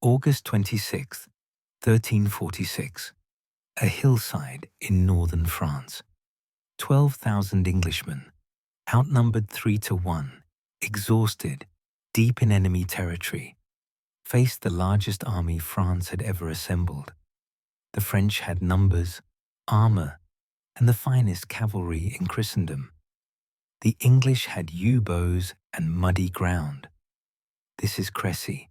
August 26, 1346. A hillside in northern France. 12,000 Englishmen, outnumbered 3-1, exhausted, deep in enemy territory, faced the largest army France had ever assembled. The French had numbers, armor, and the finest cavalry in Christendom. The English had yew-bows and muddy ground. This is Crécy,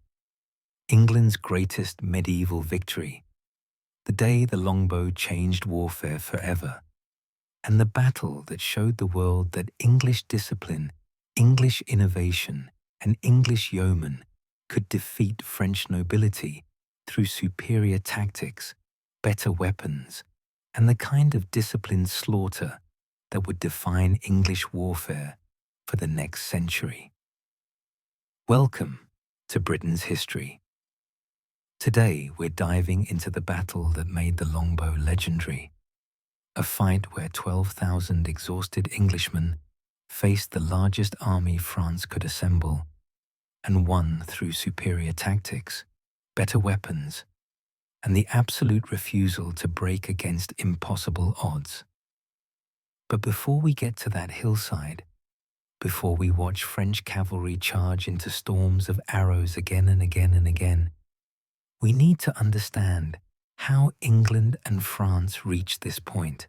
England's greatest medieval victory, the day the longbow changed warfare forever, and the battle that showed the world that English discipline, English innovation, and English yeomen could defeat French nobility through superior tactics, better weapons, and the kind of disciplined slaughter that would define English warfare for the next century. Welcome to Britain's history. Today we're diving into the battle that made the longbow legendary, a fight where 12,000 exhausted Englishmen faced the largest army France could assemble and won through superior tactics, better weapons, and the absolute refusal to break against impossible odds. But before we get to that hillside, before we watch French cavalry charge into storms of arrows again and again and again, we need to understand how England and France reached this point.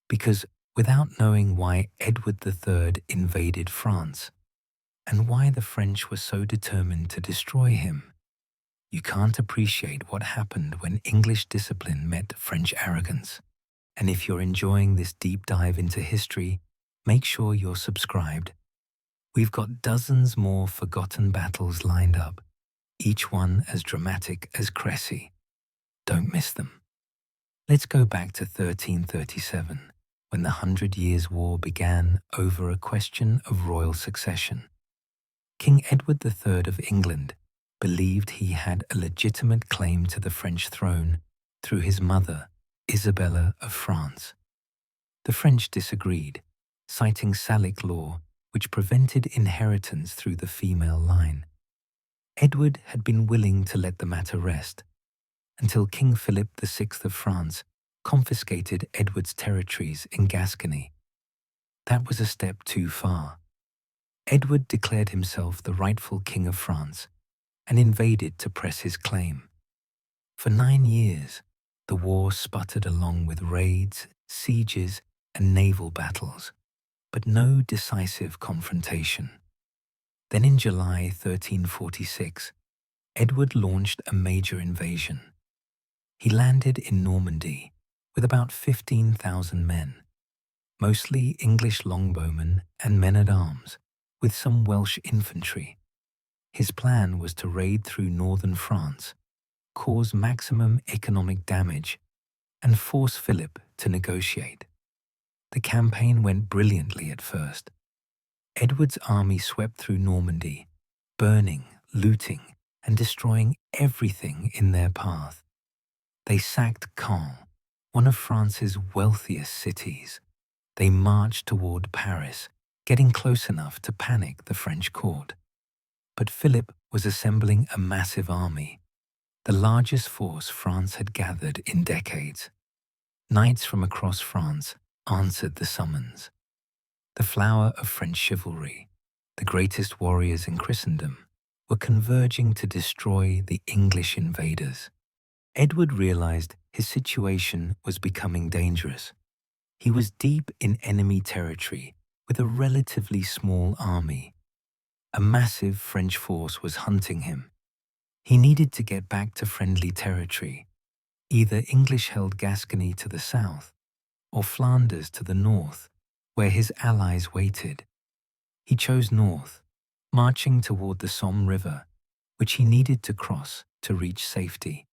Because without knowing why Edward III invaded France and why the French were so determined to destroy him, you can't appreciate what happened when English discipline met French arrogance. And if you're enjoying this deep dive into history, make sure you're subscribed. We've got dozens more forgotten battles lined up, each one as dramatic as Crécy. Don't miss them. Let's go back to 1337, when the 100 Years' War began over a question of royal succession. King Edward III of England believed he had a legitimate claim to the French throne through his mother, Isabella of France. The French disagreed, citing Salic law, which prevented inheritance through the female line. Edward had been willing to let the matter rest, until King Philip VI of France confiscated Edward's territories in Gascony. That was a step too far. Edward declared himself the rightful king of France and invaded to press his claim. For 9 years, the war sputtered along with raids, sieges, and naval battles, but no decisive confrontation. Then in July 1346, Edward launched a major invasion. He landed in Normandy with about 15,000 men, mostly English longbowmen and men-at-arms, with some Welsh infantry. His plan was to raid through northern France, cause maximum economic damage, and force Philip to negotiate. The campaign went brilliantly at first. Edward's army swept through Normandy, burning, looting, and destroying everything in their path. They sacked Caen, one of France's wealthiest cities. They marched toward Paris, getting close enough to panic the French court. But Philip was assembling a massive army, the largest force France had gathered in decades. Knights from across France answered the summons. The flower of French chivalry, the greatest warriors in Christendom, were converging to destroy the English invaders. Edward realized his situation was becoming dangerous. He was deep in enemy territory with a relatively small army. A massive French force was hunting him. He needed to get back to friendly territory. Either English-held Gascony to the south or Flanders to the north, where his allies waited. He chose north, marching toward the Somme River, which he needed to cross to reach safety.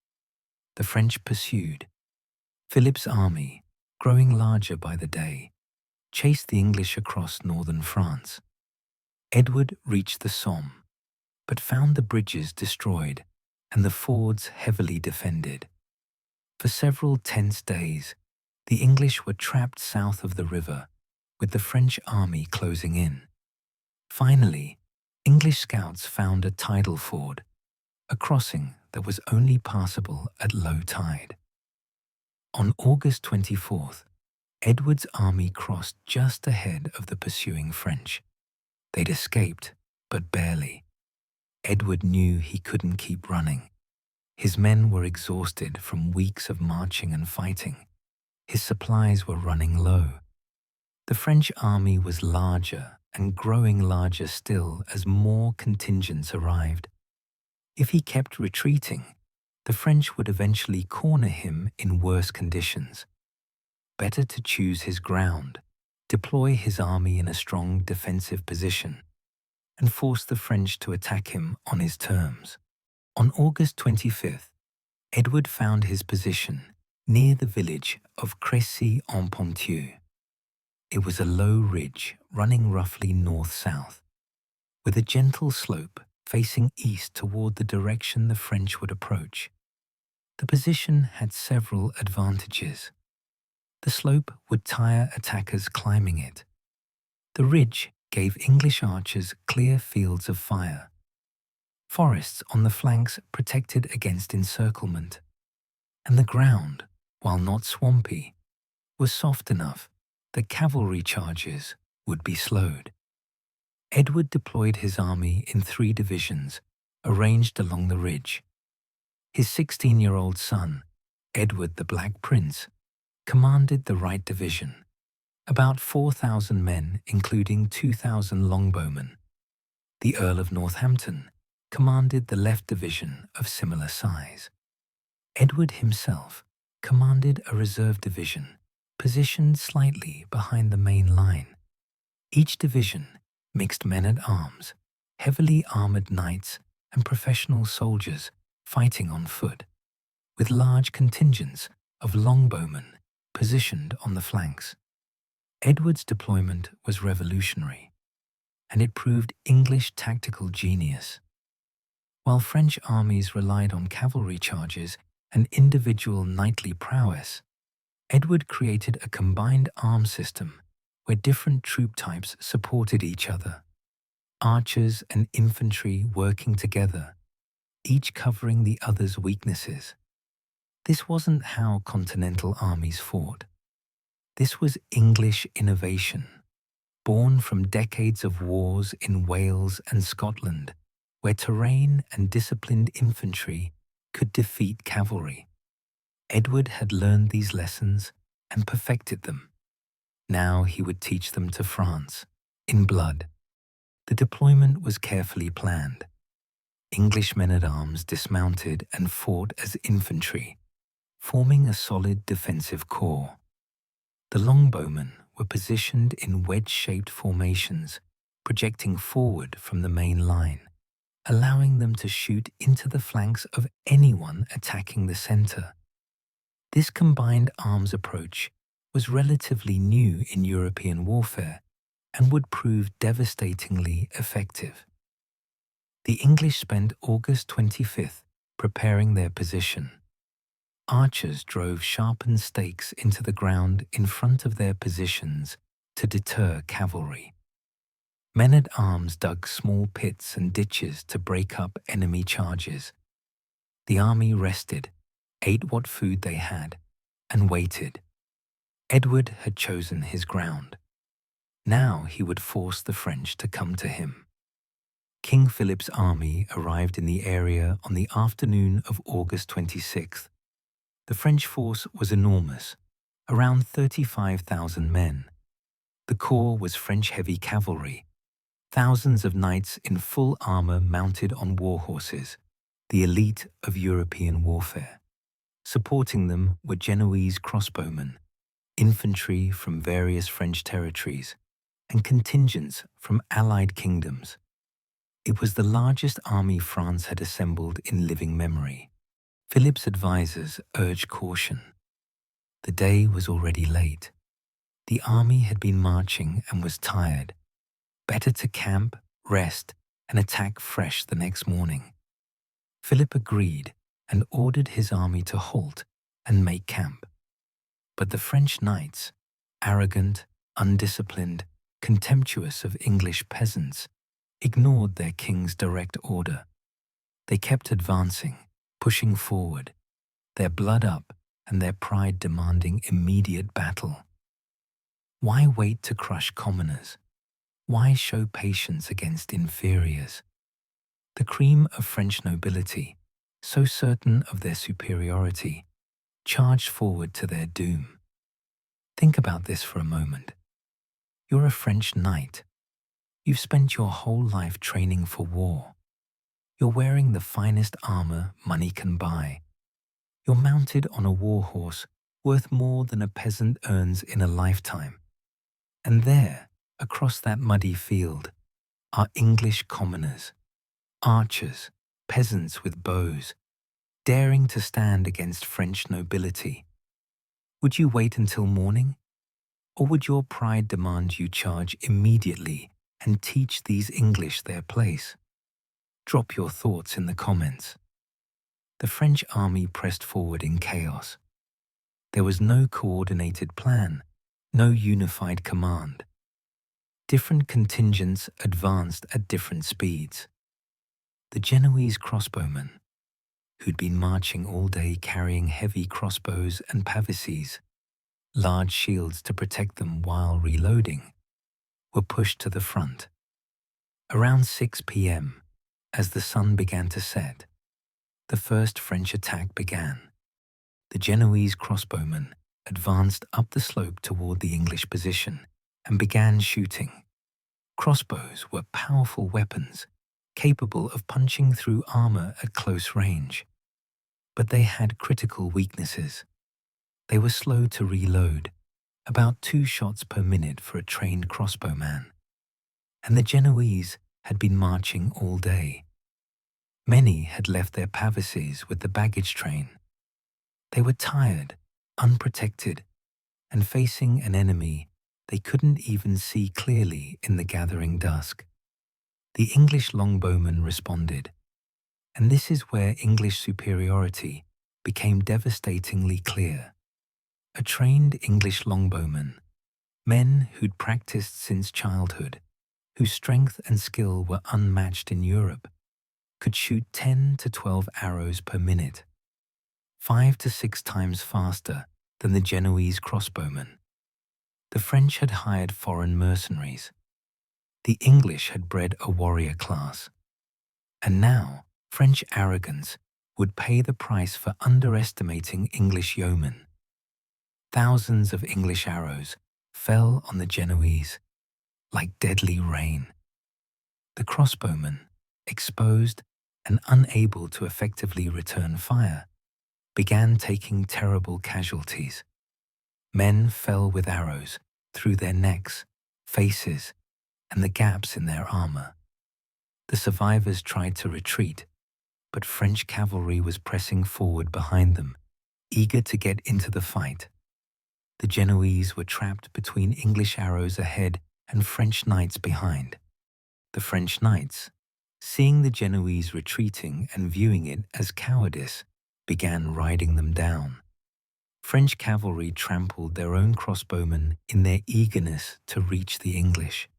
The French pursued. Philip's army, growing larger by the day, chased the English across northern France. Edward reached the Somme, but found the bridges destroyed and the fords heavily defended. For several tense days, the English were trapped south of the river, with the French army closing in. Finally, English scouts found a tidal ford, a crossing that was only passable at low tide. On August 24th, Edward's army crossed just ahead of the pursuing French. They'd escaped, but barely. Edward knew he couldn't keep running. His men were exhausted from weeks of marching and fighting. His supplies were running low. The French army was larger and growing larger still as more contingents arrived. If he kept retreating, the French would eventually corner him in worse conditions. Better to choose his ground, deploy his army in a strong defensive position, and force the French to attack him on his terms. On August 25th, Edward found his position near the village of Crécy-en-Ponthieu. It was a low ridge running roughly north-south, with a gentle slope facing east toward the direction the French would approach. The position had several advantages. The slope would tire attackers climbing it. The ridge gave English archers clear fields of fire. Forests on the flanks protected against encirclement. And the ground, while not swampy, was soft enough that cavalry charges would be slowed. Edward deployed his army in 3 divisions, arranged along the ridge. His 16-year-old son, Edward the Black Prince, commanded the right division, about 4,000 men including 2,000 longbowmen. The Earl of Northampton commanded the left division of similar size. Edward himself commanded a reserve division positioned slightly behind the main line. Each division mixed men-at-arms, heavily armored knights, and professional soldiers fighting on foot, with large contingents of longbowmen positioned on the flanks. Edward's deployment was revolutionary, and it proved English tactical genius. While French armies relied on cavalry charges and individual knightly prowess, Edward created a combined arms system where different troop types supported each other, archers and infantry working together, each covering the other's weaknesses. This wasn't how continental armies fought. This was English innovation, born from decades of wars in Wales and Scotland, where terrain and disciplined infantry could defeat cavalry. Edward had learned these lessons and perfected them. Now he would teach them to France, in blood. The deployment was carefully planned. English men-at-arms dismounted and fought as infantry, forming a solid defensive corps. The longbowmen were positioned in wedge-shaped formations, projecting forward from the main line, allowing them to shoot into the flanks of anyone attacking the center. This combined arms approach was relatively new in European warfare and would prove devastatingly effective. The English spent August 25th preparing their position. Archers drove sharpened stakes into the ground in front of their positions to deter cavalry. Men-at-arms dug small pits and ditches to break up enemy charges. The army rested, ate what food they had, and waited. Edward had chosen his ground. Now he would force the French to come to him. King Philip's army arrived in the area on the afternoon of August 26th. The French force was enormous, around 35,000 men. The corps was French heavy cavalry, thousands of knights in full armor mounted on war horses, the elite of European warfare. Supporting them were Genoese crossbowmen, infantry from various French territories, and contingents from allied kingdoms. It was the largest army France had assembled in living memory. Philip's advisors urged caution. The day was already late. The army had been marching and was tired. Better to camp, rest, and attack fresh the next morning. Philip agreed and ordered his army to halt and make camp. But the French knights, arrogant, undisciplined, contemptuous of English peasants, ignored their king's direct order. They kept advancing, pushing forward, their blood up and their pride demanding immediate battle. Why wait to crush commoners? Why show patience against inferiors? The cream of French nobility, so certain of their superiority, charged forward to their doom. Think about this for a moment. You're a French knight. You've spent your whole life training for war. You're wearing the finest armor money can buy. You're mounted on a war horse worth more than a peasant earns in a lifetime. And there, across that muddy field, are English commoners, archers, peasants with bows, daring to stand against French nobility. Would you wait until morning? Or would your pride demand you charge immediately and teach these English their place? Drop your thoughts in the comments. The French army pressed forward in chaos. There was no coordinated plan, no unified command. Different contingents advanced at different speeds. The Genoese crossbowmen, who'd been marching all day carrying heavy crossbows and pavises, large shields to protect them while reloading, were pushed to the front. Around 6 p.m., as the sun began to set, the first French attack began. The Genoese crossbowmen advanced up the slope toward the English position and began shooting. Crossbows were powerful weapons, capable of punching through armor at close range. But they had critical weaknesses. They were slow to reload, about 2 shots per minute for a trained crossbowman. And the Genoese had been marching all day. Many had left their pavises with the baggage train. They were tired, unprotected, and facing an enemy they couldn't even see clearly in the gathering dusk. The English longbowmen responded, and this is where English superiority became devastatingly clear. A trained English longbowman, men who'd practiced since childhood, whose strength and skill were unmatched in Europe, could shoot 10 to 12 arrows per minute, 5 to 6 times faster than the Genoese crossbowmen. The French had hired foreign mercenaries. The English had bred a warrior class. And now, French arrogance would pay the price for underestimating English yeomen. Thousands of English arrows fell on the Genoese like deadly rain. The crossbowmen, exposed and unable to effectively return fire, began taking terrible casualties. Men fell with arrows through their necks, faces, and the gaps in their armor. The survivors tried to retreat, but French cavalry was pressing forward behind them, eager to get into the fight. The Genoese were trapped between English arrows ahead and French knights behind. The French knights, seeing the Genoese retreating and viewing it as cowardice, began riding them down. French cavalry trampled their own crossbowmen in their eagerness to reach the English.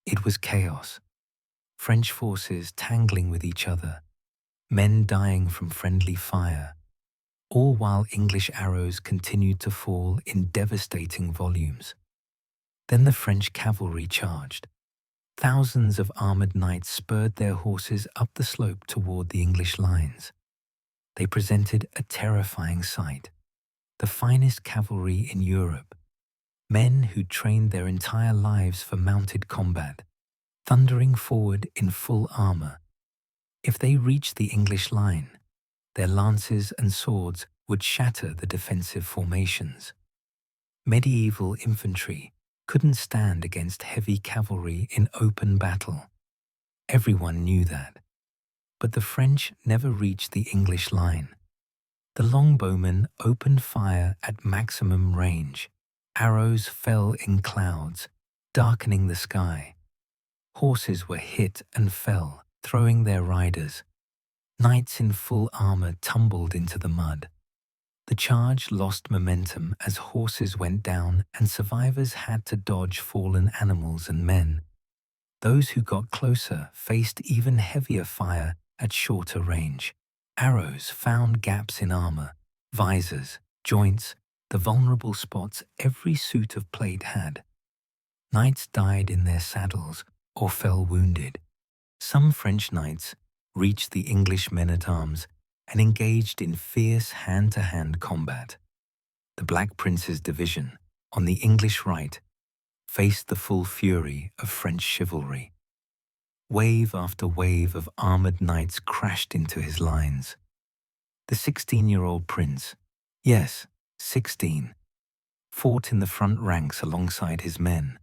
It was chaos. French forces tangling with each other, men dying from friendly fire, all while English arrows continued to fall in devastating volumes. Then the French cavalry charged. Thousands of armored knights spurred their horses up the slope toward the English lines. They presented a terrifying sight. The finest cavalry in Europe, men who'd trained their entire lives for mounted combat, thundering forward in full armor. If they reached the English line, their lances and swords would shatter the defensive formations. Medieval infantry couldn't stand against heavy cavalry in open battle. Everyone knew that. But the French never reached the English line. The longbowmen opened fire at maximum range. Arrows fell in clouds, darkening the sky. Horses were hit and fell, throwing their riders. Knights in full armor tumbled into the mud. The charge lost momentum as horses went down and survivors had to dodge fallen animals and men. Those who got closer faced even heavier fire at shorter range. Arrows found gaps in armor, visors, joints, the vulnerable spots every suit of plate had. Knights died in their saddles or fell wounded. Some French knights reached the English men-at-arms and engaged in fierce hand-to-hand combat. The Black Prince's division, on the English right, faced the full fury of French chivalry. Wave after wave of armored knights crashed into his lines. The 16-year-old prince, yes, 16, fought in the front ranks alongside his men,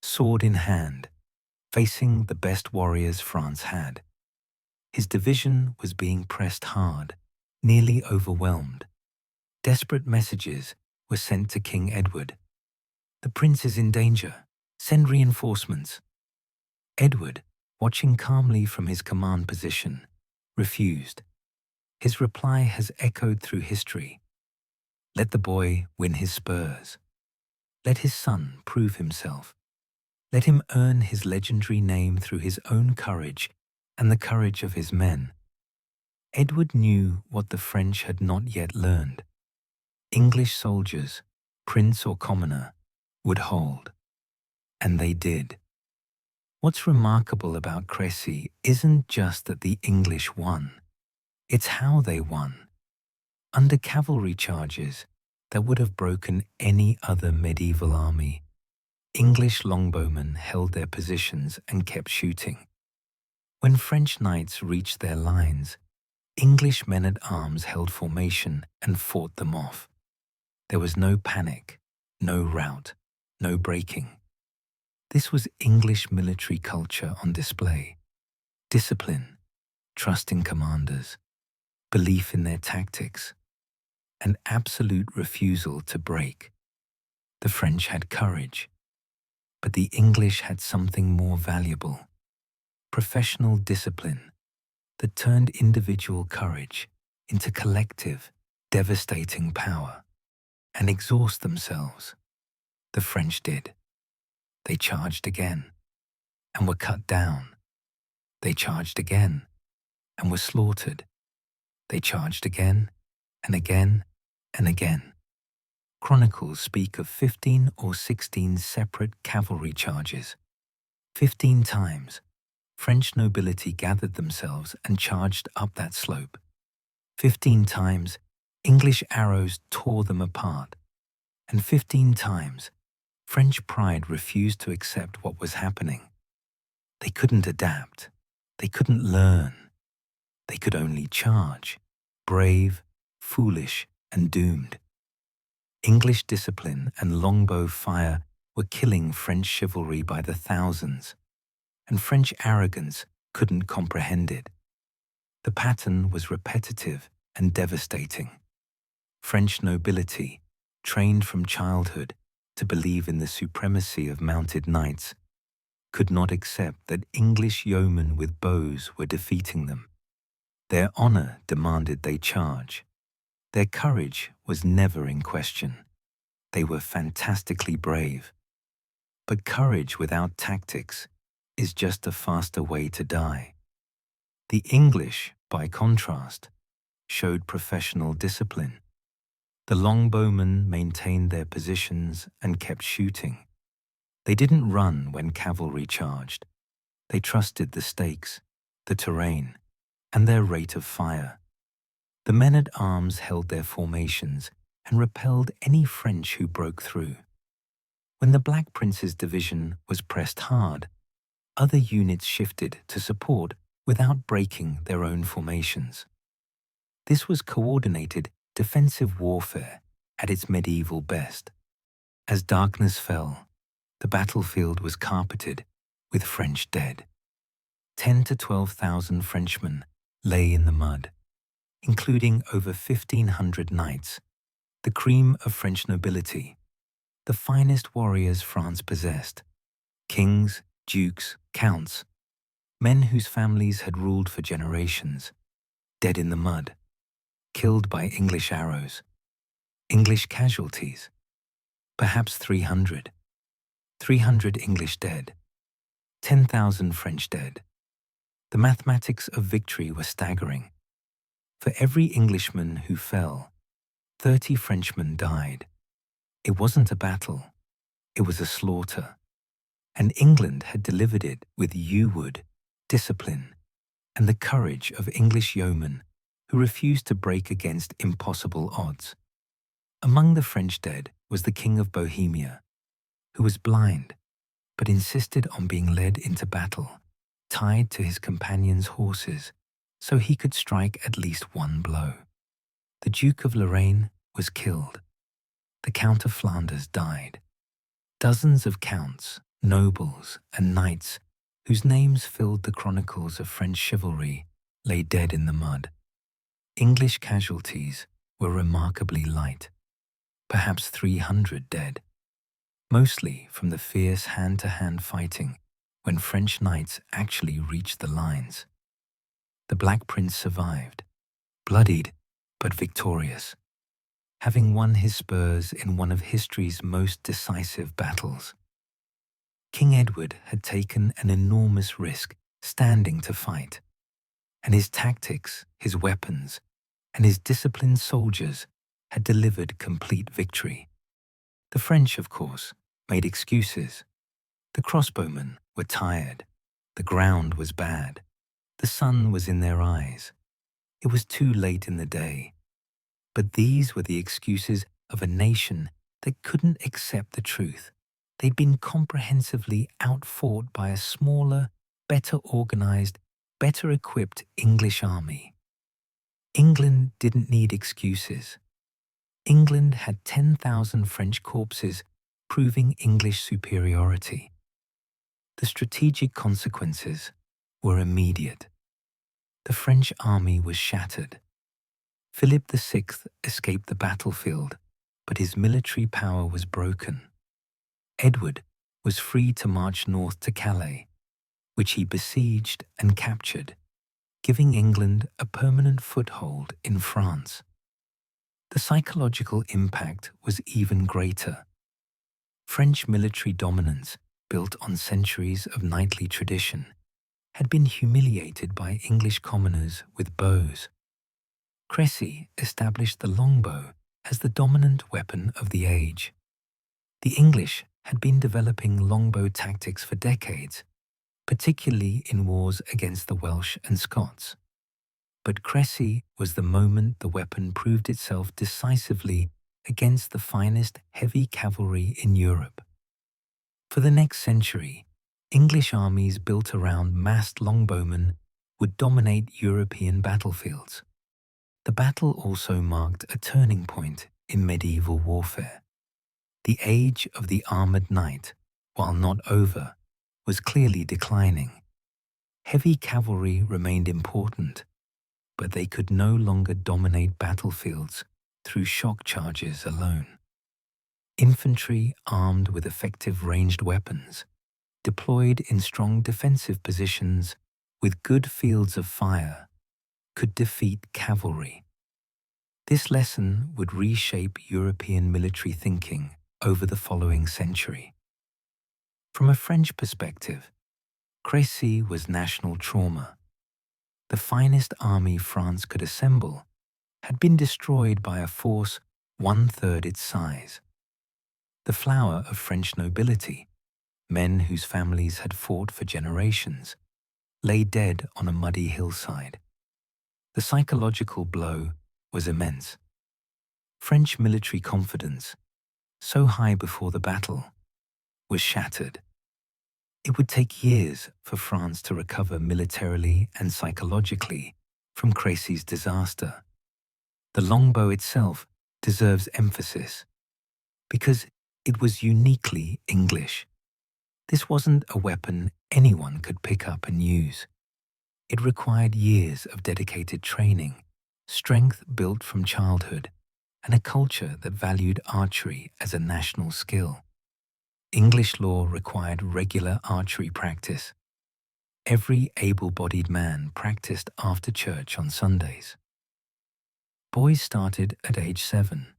sword in hand, facing the best warriors France had. His division was being pressed hard, nearly overwhelmed. Desperate messages were sent to King Edward. "The prince is in danger. Send reinforcements." Edward, watching calmly from his command position, refused. His reply has echoed through history. Let the boy win his spurs. Let his son prove himself. Let him earn his legendary name through his own courage and the courage of his men. Edward knew what the French had not yet learned. English soldiers, prince or commoner, would hold. And they did. What's remarkable about Crécy isn't just that the English won. It's how they won. Under cavalry charges that would have broken any other medieval army, English longbowmen held their positions and kept shooting. When French knights reached their lines, English men-at-arms held formation and fought them off. There was no panic, no rout, no breaking. This was English military culture on display. Discipline, trust in commanders, belief in their tactics, an absolute refusal to break. The French had courage, but the English had something more valuable: professional discipline that turned individual courage into collective, devastating power and exhaust themselves. The French did. They charged again and were cut down. They charged again and were slaughtered. They charged again and again and again. Chronicles speak of 15 or 16 separate cavalry charges. 15 times, French nobility gathered themselves and charged up that slope. 15 times, English arrows tore them apart. And 15 times, French pride refused to accept what was happening. They couldn't adapt. They couldn't learn. They could only charge, brave, foolish, and doomed. English discipline and longbow fire were killing French chivalry by the thousands, and French arrogance couldn't comprehend it. The pattern was repetitive and devastating. French nobility, trained from childhood to believe in the supremacy of mounted knights, could not accept that English yeomen with bows were defeating them. Their honor demanded they charge. Their courage was never in question. They were fantastically brave. But courage without tactics is just a faster way to die. The English, by contrast, showed professional discipline. The longbowmen maintained their positions and kept shooting. They didn't run when cavalry charged. They trusted the stakes, the terrain, and their rate of fire. The men-at-arms held their formations and repelled any French who broke through. When the Black Prince's division was pressed hard, other units shifted to support without breaking their own formations. This was coordinated defensive warfare at its medieval best. As darkness fell, the battlefield was carpeted with French dead. 10 to 12,000 Frenchmen lay in the mud, including over 1,500 knights, the cream of French nobility, the finest warriors France possessed, kings, dukes, counts, men whose families had ruled for generations, dead in the mud, killed by English arrows, English casualties, perhaps 300. 300 English dead, 10,000 French dead. The mathematics of victory were staggering. For every Englishman who fell, 30 Frenchmen died. It wasn't a battle, it was a slaughter. And England had delivered it with yew-wood, discipline, and the courage of English yeomen who refused to break against impossible odds. Among the French dead was the King of Bohemia, who was blind but insisted on being led into battle, tied to his companions' horses, so he could strike at least one blow. The Duke of Lorraine was killed. The Count of Flanders died. Dozens of counts, nobles, and knights whose names filled the chronicles of French chivalry lay dead in the mud. English casualties were remarkably light, perhaps 300 dead, mostly from the fierce hand-to-hand fighting when French knights actually reached the lines. The Black Prince survived, bloodied but victorious, having won his spurs in one of history's most decisive battles. King Edward had taken an enormous risk standing to fight, and his tactics, his weapons, and his disciplined soldiers had delivered complete victory. The French, of course, made excuses. The crossbowmen were tired, the ground was bad, the sun was in their eyes. It was too late in the day. But these were the excuses of a nation that couldn't accept the truth. They'd been comprehensively outfought by a smaller, better organized, better equipped English army. England didn't need excuses. England had 10,000 French corpses proving English superiority. The strategic consequences were immediate. The French army was shattered. Philip VI escaped the battlefield, but his military power was broken. Edward was free to march north to Calais, which he besieged and captured, giving England a permanent foothold in France. The psychological impact was even greater. French military dominance, built on centuries of knightly tradition, had been humiliated by English commoners with bows. Crécy established the longbow as the dominant weapon of the age. The English had been developing longbow tactics for decades, particularly in wars against the Welsh and Scots. But Crécy was the moment the weapon proved itself decisively against the finest heavy cavalry in Europe. For the next century, English armies built around massed longbowmen would dominate European battlefields. The battle also marked a turning point in medieval warfare. The age of the armored knight, while not over, was clearly declining. Heavy cavalry remained important, but they could no longer dominate battlefields through shock charges alone. Infantry armed with effective ranged weapons, deployed in strong defensive positions with good fields of fire, could defeat cavalry. This lesson would reshape European military thinking over the following century. From a French perspective, Crécy was national trauma. The finest army France could assemble had been destroyed by a force 1/3 its size. The flower of French nobility, men whose families had fought for generations, lay dead on a muddy hillside. The psychological blow was immense. French military confidence, so high before the battle, was shattered. It would take years for France to recover militarily and psychologically from Crécy's disaster. The longbow itself deserves emphasis because it was uniquely English. This wasn't a weapon anyone could pick up and use. It required years of dedicated training, strength built from childhood, and a culture that valued archery as a national skill. English law required regular archery practice. Every able-bodied man practiced after church on Sundays. Boys started at age 7,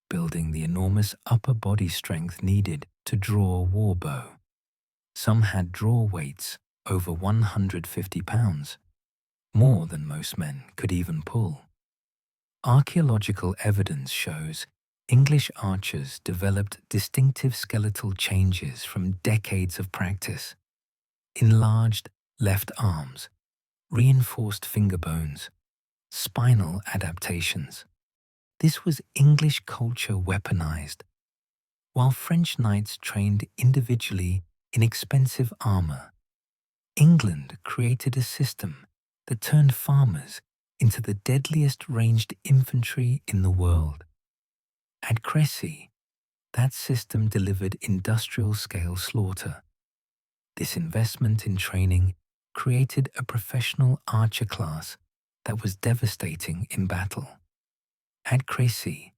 building the enormous upper body strength needed to draw a war bow. Some had draw weights over 150 pounds, more than most men could even pull. Archaeological evidence shows English archers developed distinctive skeletal changes from decades of practice. Enlarged left arms, reinforced finger bones, spinal adaptations. This was English culture weaponized, while French knights trained individually in expensive armor. England created a system that turned farmers into the deadliest ranged infantry in the world. At Crécy, that system delivered industrial-scale slaughter. This investment in training created a professional archer class that was devastating in battle. At Crécy,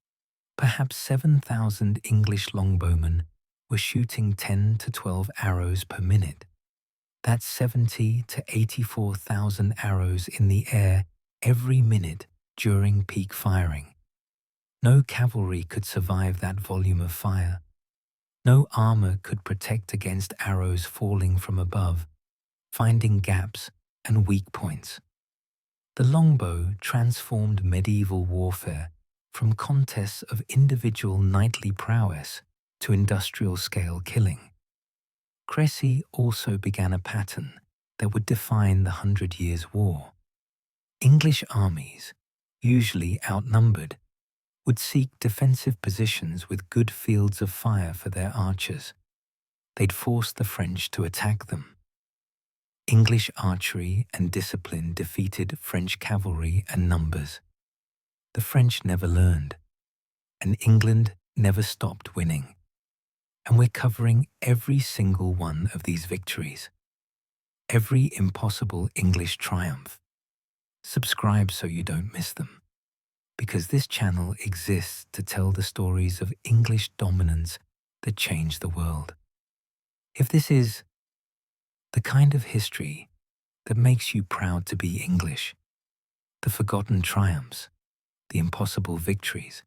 perhaps 7,000 English longbowmen were shooting 10 to 12 arrows per minute. That's 70 to 84,000 arrows in the air every minute during peak firing. No cavalry could survive that volume of fire. No armor could protect against arrows falling from above, finding gaps and weak points. The longbow transformed medieval warfare from contests of individual knightly prowess to industrial-scale killing. Crécy also began a pattern that would define the 100 Years' War. English armies, usually outnumbered, would seek defensive positions with good fields of fire for their archers. They'd force the French to attack them. English archery and discipline defeated French cavalry and numbers. The French never learned, and England never stopped winning. And we're covering every single one of these victories, every impossible English triumph. Subscribe so you don't miss them, because this channel exists to tell the stories of English dominance that changed the world. If this is the kind of history that makes you proud to be English, the forgotten triumphs, the impossible victories,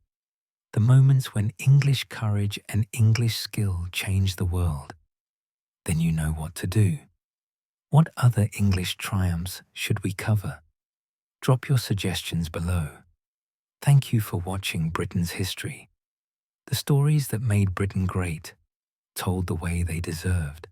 the moments when English courage and English skill changed the world, then you know what to do. What other English triumphs should we cover? Drop your suggestions below. Thank you for watching Britain's history. The stories that made Britain great, told the way they deserved.